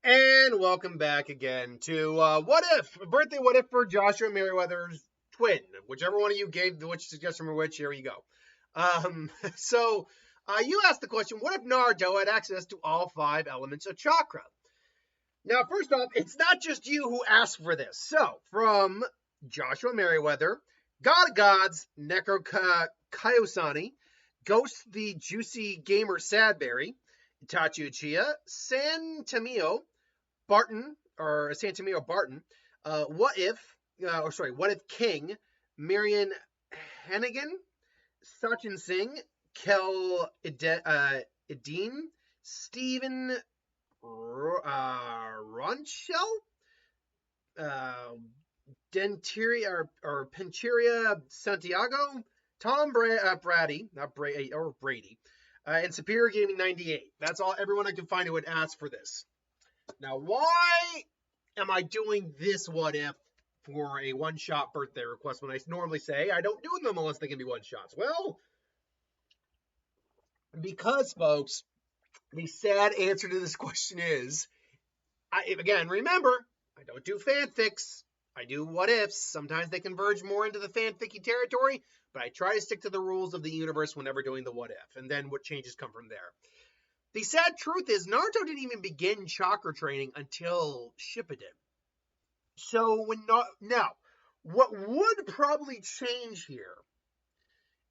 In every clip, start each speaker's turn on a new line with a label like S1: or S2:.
S1: And welcome back again to What If? A birthday What If for Joshua Merriweather's twin. Whichever one of you gave which suggestion for which, here you go. So you asked the question, what if Naruto had access to all 5 elements of Chakra? Now, first off, it's not just you who asked for this. So, from Joshua Merriweather, God of Gods, Neko Kaiosani, Ghost the Juicy Gamer Sadberry, Itachi Uchiha, San Tamio, Barton, or Santamio Barton, What If King, Marion Hennigan, Sachin Singh, Kel Edin, Stephen Ronchel, Dentiria or Pencheria Santiago, Tom Brady, not Brady, or Brady, and Superior Gaming 98. That's all everyone I can find who would ask for this. Now, why am I doing this what if for a one-shot birthday request when I normally say I don't do them unless they can be one-shots? Well, because, folks, the sad answer to this question is, again, remember, I don't do fanfics. I do what ifs. Sometimes they converge more into the fanficky territory, but I try to stick to the rules of the universe whenever doing the what if, and then what changes come from there. The sad truth is Naruto didn't even begin chakra training until Shippuden. So now, what would probably change here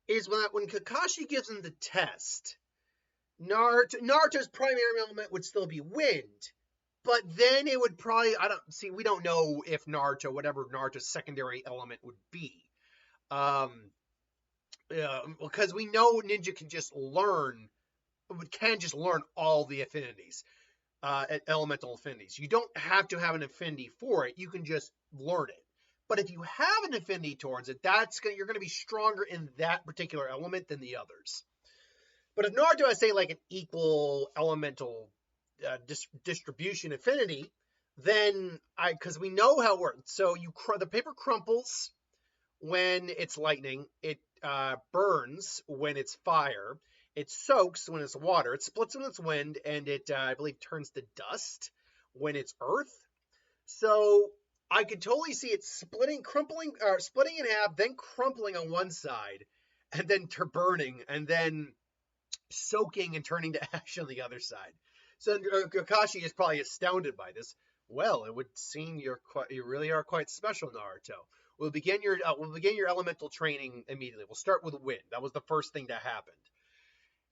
S1: is when Kakashi gives him the test, Naruto's primary element would still be wind, but then it would probably, we don't know if whatever Naruto's secondary element would be. Because we know ninja can just learn all the affinities, elemental affinities. You don't have to have an affinity for it. You can just learn it. But if you have an affinity towards it, you're going to be stronger in that particular element than the others. But if Naruto has, say, like an equal elemental distribution affinity, then because we know how it works. So the paper crumples when it's lightning. It burns when it's fire. It soaks when it's water. It splits when it's wind, and it, I believe, turns to dust when it's earth. So I could totally see it splitting in half, then crumpling on one side, and then burning, and then soaking and turning to ash on the other side. So Kakashi is probably astounded by this. Well, it would seem you really are quite special, Naruto. We'll begin your elemental training immediately. We'll start with wind. That was the first thing that happened.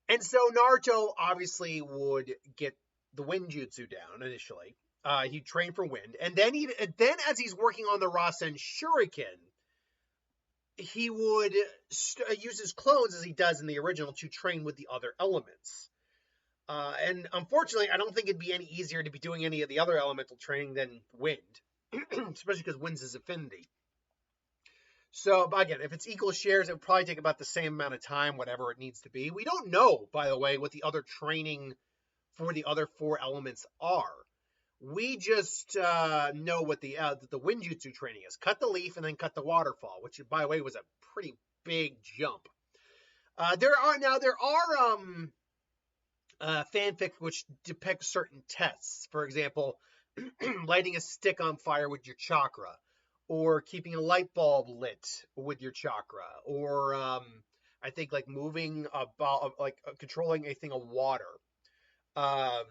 S1: And so Naruto obviously would get the wind jutsu down initially. He'd train for wind, and then as he's working on the Rasen Shuriken, he would use his clones as he does in the original to train with the other elements. And unfortunately, I don't think it'd be any easier to be doing any of the other elemental training than wind, especially because wind's his affinity. So, again, if it's equal shares, it would probably take about the same amount of time, whatever it needs to be. We don't know, by the way, what the other training for the other 4 elements are. We just know what the Winjutsu training is. Cut the leaf and then cut the waterfall, which, by the way, was a pretty big jump. There are fanfic which depict certain tests. For example, lighting a stick on fire with your chakra, or keeping a light bulb lit with your chakra, or I think like moving controlling a thing of water. And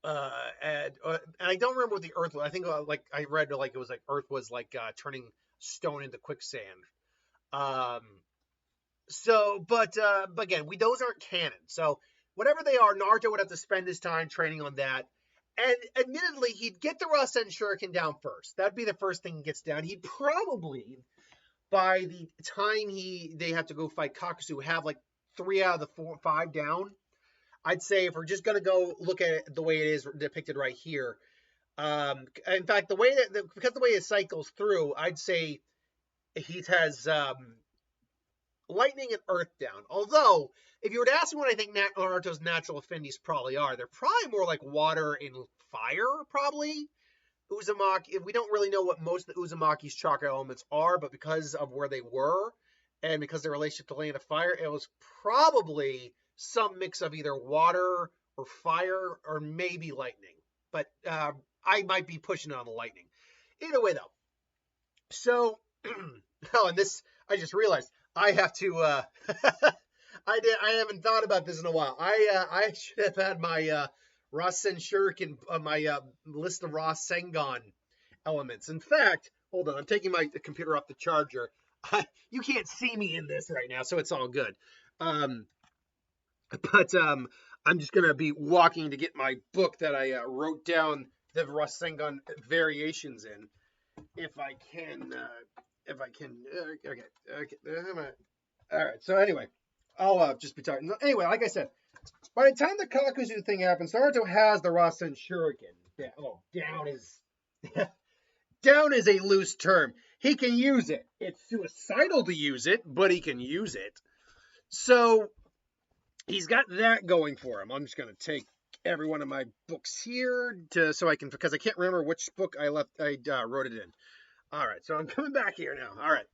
S1: I don't remember what the earth was. I think I read it was like earth was like turning stone into quicksand. But again, those aren't canon. So whatever they are, Naruto would have to spend his time training on that. And admittedly, he'd get the Rasen Shuriken down first. That'd be the first thing he gets down. He'd probably, by the time they have to go fight Kakasu, have like 3 out of the 5 down. I'd say if we're just going to go look at it the way it is depicted right here. In fact, because the way it cycles through, I'd say he has lightning and earth down. Although, if you were to ask me what I think Naruto's natural affinities probably are, they're probably more like water and fire, probably. Uzumaki, we don't really know what most of the Uzumaki's chakra elements are, but because of where they were, and because their relationship to Land of Fire, it was probably some mix of either water or fire or maybe lightning. but I might be pushing it on the lightning. Either way, though. So, oh, and this, I just realized I have to, I haven't thought about this in a while. I should have had my, Rasen Shuriken, my, list of Rasengan elements. In fact, hold on, I'm taking my computer off the charger. You can't see me in this right now, so it's all good. But I'm just gonna be walking to get my book that I wrote down the Rasengan variations in, if I can. Okay. All right. So anyway, I'll just be talking. Anyway, like I said, by the time the Kakuzu thing happens, Naruto has the Rasen Shuriken. Yeah, down is down is a loose term. He can use it. It's suicidal to use it, but he can use it. So he's got that going for him. I'm just going to take every one of my books here so I can, because I can't remember which book I wrote it in. All right, so I'm coming back here now. All right.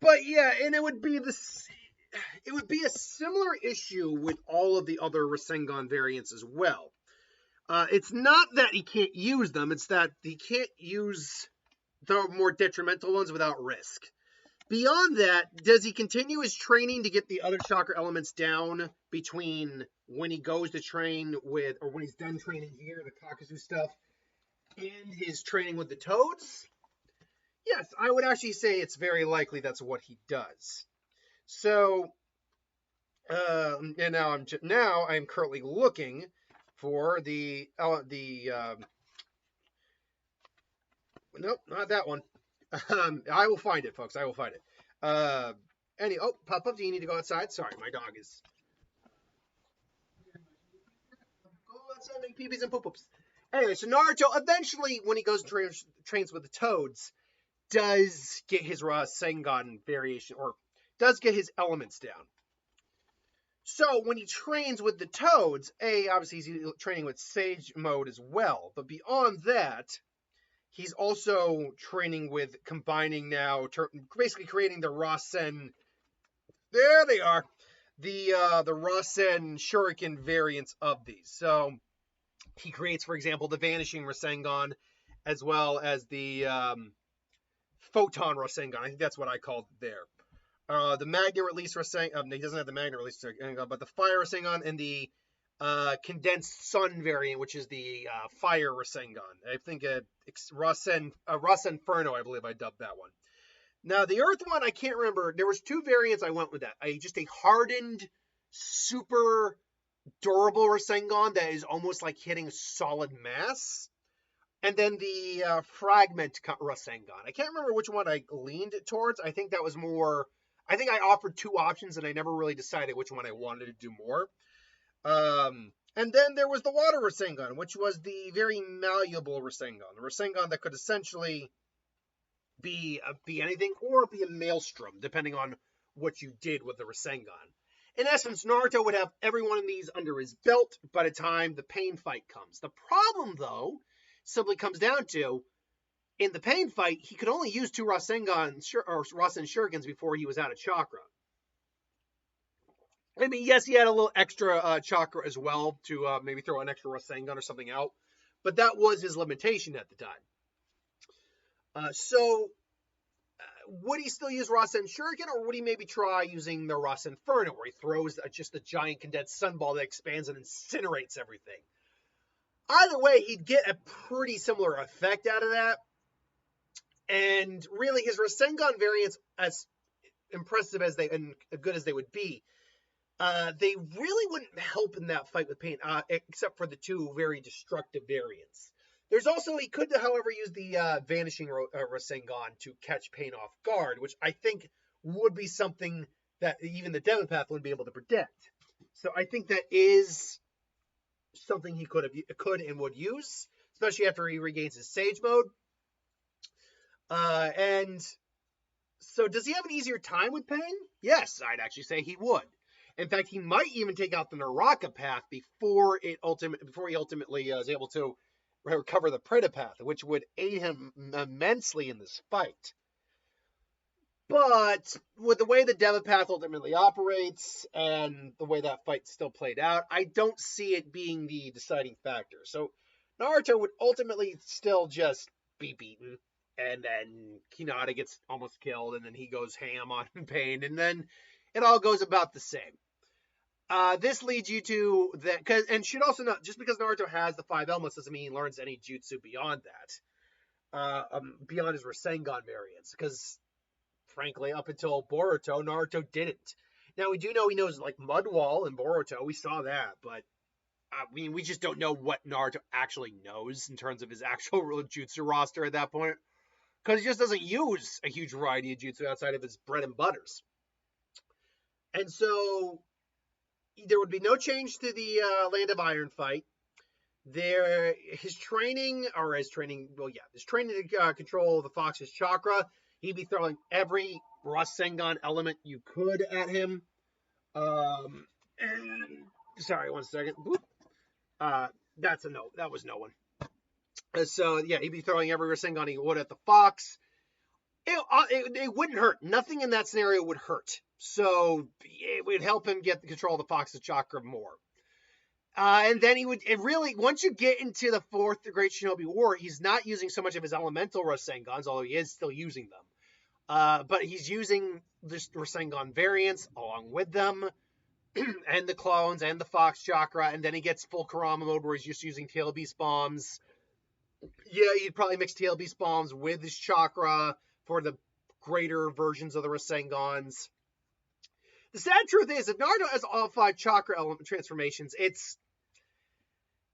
S1: But yeah, and it would be a similar issue with all of the other Rasengan variants as well. It's not that he can't use them, it's that he can't use the more detrimental ones without risk. Beyond that, does he continue his training to get the other chakra elements down between when he goes to train with, or when he's done training here, the Kakuzu stuff, and his training with the toads? Yes, I would actually say it's very likely that's what he does. So, and now I'm currently looking for nope, not that one. I will find it, folks. I will find it. Pop-Up, do you need to go outside? Sorry, my dog is. Go outside, make pee-pees and poop-ups. Anyway, so Naruto, eventually, when he goes and trains with the toads, does get his Rasengan variation, or does get his elements down. So when he trains with the toads, obviously he's training with Sage mode as well. But beyond that, he's also training with combining now, basically creating the Rasen. There they are, the Rasen Shuriken variants of these. So he creates, for example, the Vanishing Rasengan, as well as the Photon Rasengan. I think that's what I called it there. The Magnet Release Rasengan. He doesn't have the Magnet Release Rasengan, but the Fire Rasengan and the Condensed Sun variant, which is the Fire Rasengan. I think Rasen Inferno, I believe I dubbed that one. Now, the Earth one, I can't remember. There was two variants I went with that. Just a hardened, super durable Rasengan that is almost like hitting solid mass. And then the Fragment Rasengan. I can't remember which one I leaned towards. I think that was more... I think I offered two options, and I never really decided which one I wanted to do more. And then there was the Water Rasengan, which was the very malleable Rasengan. The Rasengan that could essentially be anything, or be a maelstrom, depending on what you did with the Rasengan. In essence, Naruto would have every one of these under his belt by the time the pain fight comes. The problem, though, simply comes down to, in the pain fight, he could only use two Rasen Shurikens before he was out of Chakra. I mean, yes, he had a little extra Chakra as well to maybe throw an extra Rasengan or something out, but that was his limitation at the time. Would he still use Rasen Shuriken, or would he maybe try using the Rasen Inferno, where he throws just a giant condensed sunball that expands and incinerates everything? Either way, he'd get a pretty similar effect out of that. And really, his Rasengan variants, as impressive as and good as they would be, they really wouldn't help in that fight with pain, except for the two very destructive variants. There's also, he could, however, use the Vanishing Rasengan to catch pain off guard, which I think would be something that even the Demopath wouldn't be able to predict. So I think that is something he could and would use, especially after he regains his Sage mode. And so does he have an easier time with pain? Yes, I'd actually say he would. In fact, he might even take out the Naraka path before he ultimately is able to recover the Preta path, which would aid him immensely in this fight. But with the way the Devil Path ultimately operates and the way that fight still played out, I don't see it being the deciding factor. So Naruto would ultimately still just be beaten, and then Hinata gets almost killed, and then he goes ham on Pain, and then it all goes about the same. This leads you to that, and should also know, just because Naruto has the 5 elements doesn't mean he learns any jutsu beyond that, beyond his Rasengan variants, because frankly, up until Boruto, Naruto didn't. Now, we do know he knows, like, Mud Wall and Boruto. We saw that, but, I mean, we just don't know what Naruto actually knows in terms of his actual jutsu roster at that point. Because he just doesn't use a huge variety of jutsu outside of his bread and butters. And so, there would be no change to the Land of Iron fight. His training to control the Fox's chakra, he'd be throwing every Rasengan element you could at him. And sorry, 1 second. That's a no. That was no one. So yeah, he'd be throwing every Rasengan he would at the Fox. It wouldn't hurt. Nothing in that scenario would hurt. So it would help him get the control of the Fox's chakra more. And then once you get into the 4th Great Shinobi War, he's not using so much of his elemental Rasengans, although he is still using them. But he's using the Rasengan variants along with them, and the clones, and the Fox Chakra, and then he gets full Kurama mode where he's just using Tail Beast Bombs. Yeah, he'd probably mix Tail Beast Bombs with his Chakra for the greater versions of the Rasengans. The sad truth is, if Naruto has all 5 Chakra element transformations,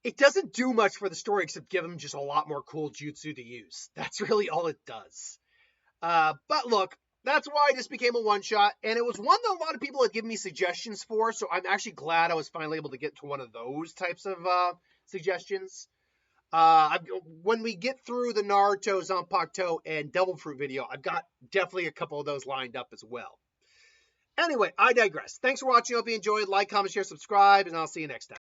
S1: it doesn't do much for the story except give him just a lot more cool jutsu to use. That's really all it does. But look, that's why this became a one-shot, and it was one that a lot of people had given me suggestions for, so I'm actually glad I was finally able to get to one of those types of suggestions. When we get through the Naruto, Zanpakuto, and Devil Fruit video, I've got definitely a couple of those lined up as well. Anyway, I digress. Thanks for watching. I hope you enjoyed. Like, comment, share, subscribe, and I'll see you next time.